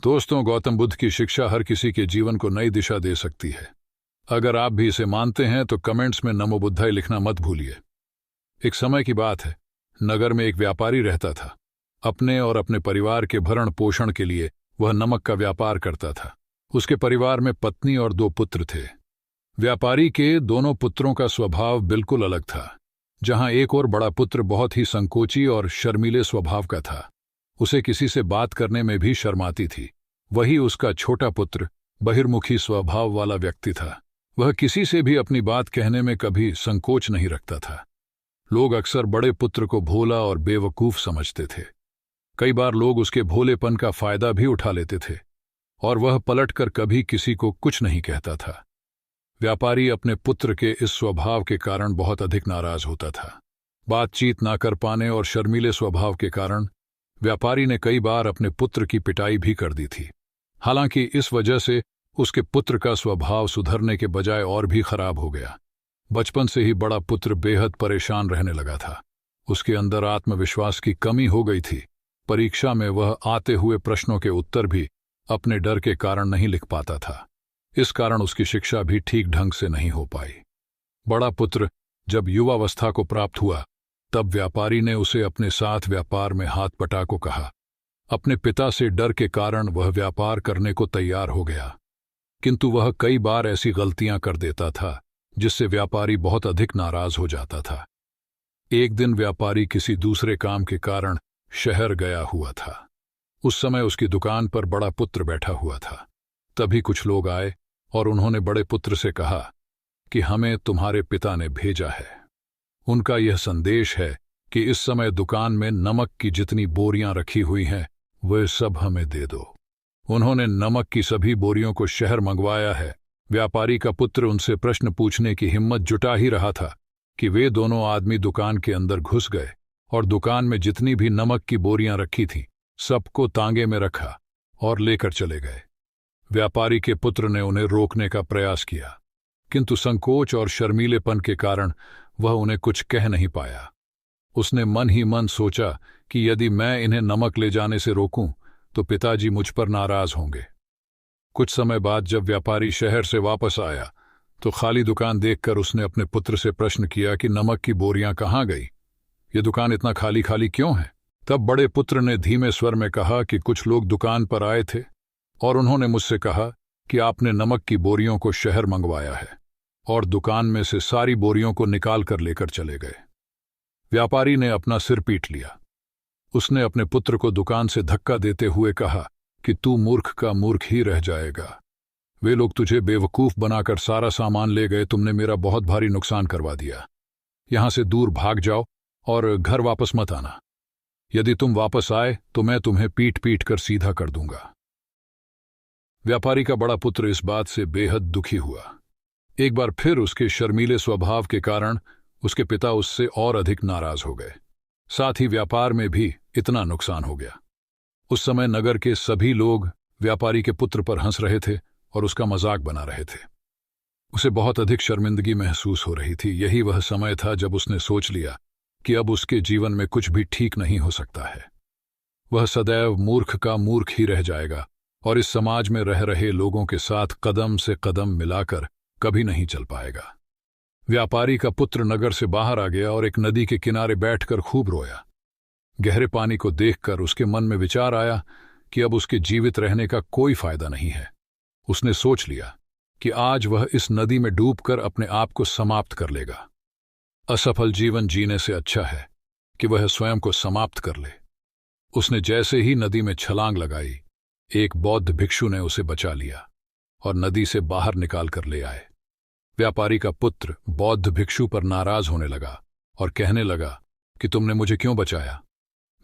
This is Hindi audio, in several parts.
दोस्तों, गौतम बुद्ध की शिक्षा हर किसी के जीवन को नई दिशा दे सकती है। अगर आप भी इसे मानते हैं तो कमेंट्स में नमो बुद्धाय लिखना मत भूलिए। एक समय की बात है, नगर में एक व्यापारी रहता था। अपने और अपने परिवार के भरण पोषण के लिए वह नमक का व्यापार करता था। उसके परिवार में पत्नी और 2 पुत्र थे। व्यापारी के दोनों पुत्रों का स्वभाव बिल्कुल अलग था। जहां एक और बड़ा पुत्र बहुत ही संकोची और शर्मीले स्वभाव का था, उसे किसी से बात करने में भी शर्माती थी। वही उसका छोटा पुत्र बहिर्मुखी स्वभाव वाला व्यक्ति था। वह किसी से भी अपनी बात कहने में कभी संकोच नहीं रखता था। लोग अक्सर बड़े पुत्र को भोला और बेवकूफ समझते थे। कई बार लोग उसके भोलेपन का फायदा भी उठा लेते थे और वह पलटकर कभी किसी को कुछ नहीं कहता था। व्यापारी अपने पुत्र के इस स्वभाव के कारण बहुत अधिक नाराज होता था। बातचीत ना कर पाने और शर्मीले स्वभाव के कारण व्यापारी ने कई बार अपने पुत्र की पिटाई भी कर दी थी। हालांकि इस वजह से उसके पुत्र का स्वभाव सुधरने के बजाय और भी खराब हो गया। बचपन से ही बड़ा पुत्र बेहद परेशान रहने लगा था। उसके अंदर आत्मविश्वास की कमी हो गई थी। परीक्षा में वह आते हुए प्रश्नों के उत्तर भी अपने डर के कारण नहीं लिख पाता था। इस कारण उसकी शिक्षा भी ठीक ढंग से नहीं हो पाई। बड़ा पुत्र जब युवावस्था को प्राप्त हुआ, तब व्यापारी ने उसे अपने साथ व्यापार में हाथ बटा को कहा। अपने पिता से डर के कारण वह व्यापार करने को तैयार हो गया, किंतु वह कई बार ऐसी गलतियां कर देता था जिससे व्यापारी बहुत अधिक नाराज हो जाता था। एक दिन व्यापारी किसी दूसरे काम के कारण शहर गया हुआ था। उस समय उसकी दुकान पर बड़ा पुत्र बैठा हुआ था। तभी कुछ लोग आए और उन्होंने बड़े पुत्र से कहा कि हमें तुम्हारे पिता ने भेजा है। उनका यह संदेश है कि इस समय दुकान में नमक की जितनी बोरियां रखी हुई हैं, वे सब हमें दे दो। उन्होंने नमक की सभी बोरियों को शहर मंगवाया है। व्यापारी का पुत्र उनसे प्रश्न पूछने की हिम्मत जुटा ही रहा था कि वे दोनों आदमी दुकान के अंदर घुस गए और दुकान में जितनी भी नमक की बोरियां रखी थीं, सबको तांगे में रखा और लेकर चले गए। व्यापारी के पुत्र ने उन्हें रोकने का प्रयास किया, किंतु संकोच और शर्मीलेपन के कारण वह उन्हें कुछ कह नहीं पाया। उसने मन ही मन सोचा कि यदि मैं इन्हें नमक ले जाने से रोकूं तो पिताजी मुझ पर नाराज होंगे। कुछ समय बाद जब व्यापारी शहर से वापस आया तो खाली दुकान देखकर उसने अपने पुत्र से प्रश्न किया कि नमक की बोरियां कहाँ गई? ये दुकान इतना खाली खाली क्यों है? तब बड़े पुत्र ने धीमे स्वर में कहा कि कुछ लोग दुकान पर आए थे और उन्होंने मुझसे कहा कि आपने नमक की बोरियों को शहर मंगवाया है, और दुकान में से सारी बोरियों को निकाल कर लेकर चले गए। व्यापारी ने अपना सिर पीट लिया। उसने अपने पुत्र को दुकान से धक्का देते हुए कहा कि तू मूर्ख का मूर्ख ही रह जाएगा। वे लोग तुझे बेवकूफ बनाकर सारा सामान ले गए। तुमने मेरा बहुत भारी नुकसान करवा दिया। यहां से दूर भाग जाओ और घर वापस मत आना। यदि तुम वापस आए तो मैं तुम्हें पीट पीट कर सीधा कर दूंगा। व्यापारी का बड़ा पुत्र इस बात से बेहद दुखी हुआ। एक बार फिर उसके शर्मीले स्वभाव के कारण उसके पिता उससे और अधिक नाराज हो गए। साथ ही व्यापार में भी इतना नुकसान हो गया। उस समय नगर के सभी लोग व्यापारी के पुत्र पर हंस रहे थे और उसका मजाक बना रहे थे। उसे बहुत अधिक शर्मिंदगी महसूस हो रही थी। यही वह समय था जब उसने सोच लिया कि अब उसके जीवन में कुछ भी ठीक नहीं हो सकता है। वह सदैव मूर्ख का मूर्ख ही रह जाएगा और इस समाज में रह रहे लोगों के साथ कदम से कदम मिलाकर कभी नहीं चल पाएगा। व्यापारी का पुत्र नगर से बाहर आ गया और एक नदी के किनारे बैठकर खूब रोया। गहरे पानी को देखकर उसके मन में विचार आया कि अब उसके जीवित रहने का कोई फायदा नहीं है। उसने सोच लिया कि आज वह इस नदी में डूबकर अपने आप को समाप्त कर लेगा। असफल जीवन जीने से अच्छा है कि वह स्वयं को समाप्त कर ले। उसने जैसे ही नदी में छलांग लगाई, एक बौद्ध भिक्षु ने उसे बचा लिया और नदी से बाहर निकाल कर ले आए। व्यापारी का पुत्र बौद्ध भिक्षु पर नाराज होने लगा और कहने लगा कि तुमने मुझे क्यों बचाया?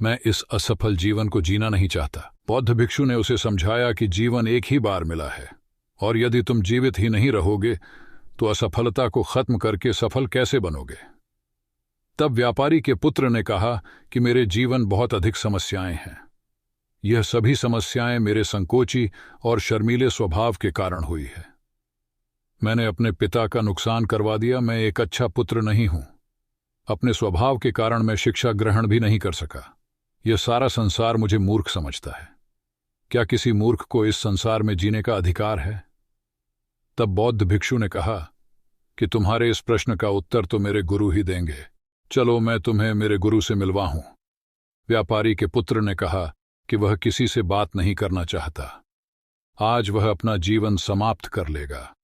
मैं इस असफल जीवन को जीना नहीं चाहता। बौद्ध भिक्षु ने उसे समझाया कि जीवन एक ही बार मिला है और यदि तुम जीवित ही नहीं रहोगे तो असफलता को खत्म करके सफल कैसे बनोगे? तब व्यापारी के पुत्र ने कहा कि मेरे जीवन बहुत अधिक समस्याएं हैं। यह सभी समस्याएं मेरे संकोची और शर्मीले स्वभाव के कारण हुई है। मैंने अपने पिता का नुकसान करवा दिया। मैं एक अच्छा पुत्र नहीं हूं। अपने स्वभाव के कारण मैं शिक्षा ग्रहण भी नहीं कर सका। यह सारा संसार मुझे मूर्ख समझता है। क्या किसी मूर्ख को इस संसार में जीने का अधिकार है? तब बौद्ध भिक्षु ने कहा कि तुम्हारे इस प्रश्न का उत्तर तो मेरे गुरु ही देंगे। चलो मैं तुम्हें मेरे गुरु से मिलवा हूं। व्यापारी के पुत्र ने कहा कि वह किसी से बात नहीं करना चाहता, आज वह अपना जीवन समाप्त कर लेगा।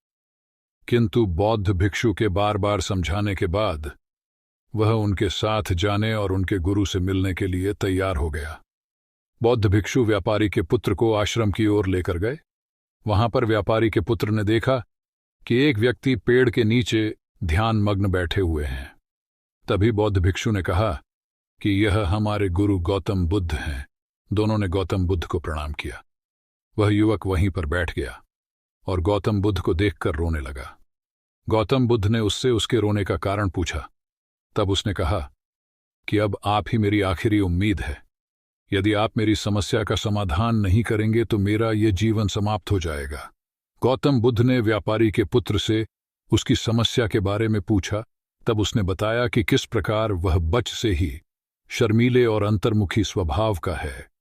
किंतु बौद्ध भिक्षु के बार बार समझाने के बाद वह उनके साथ जाने और उनके गुरु से मिलने के लिए तैयार हो गया। बौद्ध भिक्षु व्यापारी के पुत्र को आश्रम की ओर लेकर गए। वहां पर व्यापारी के पुत्र ने देखा कि एक व्यक्ति पेड़ के नीचे ध्यान मग्न बैठे हुए हैं। तभी बौद्ध भिक्षु ने कहा कि यह हमारे गुरु गौतम बुद्ध हैं। दोनों ने गौतम बुद्ध को प्रणाम किया। वह युवक वहीं पर बैठ गया और गौतम बुद्ध को देखकर रोने लगा। गौतम बुद्ध ने उससे उसके रोने का कारण पूछा। तब उसने कहा कि अब आप ही मेरी आखिरी उम्मीद है। यदि आप मेरी समस्या का समाधान नहीं करेंगे तो मेरा ये जीवन समाप्त हो जाएगा। गौतम बुद्ध ने व्यापारी के पुत्र से उसकी समस्या के बारे में पूछा। तब उसने बताया कि किस प्रकार वह बच से ही शर्मीले और अंतर्मुखी स्वभाव का है।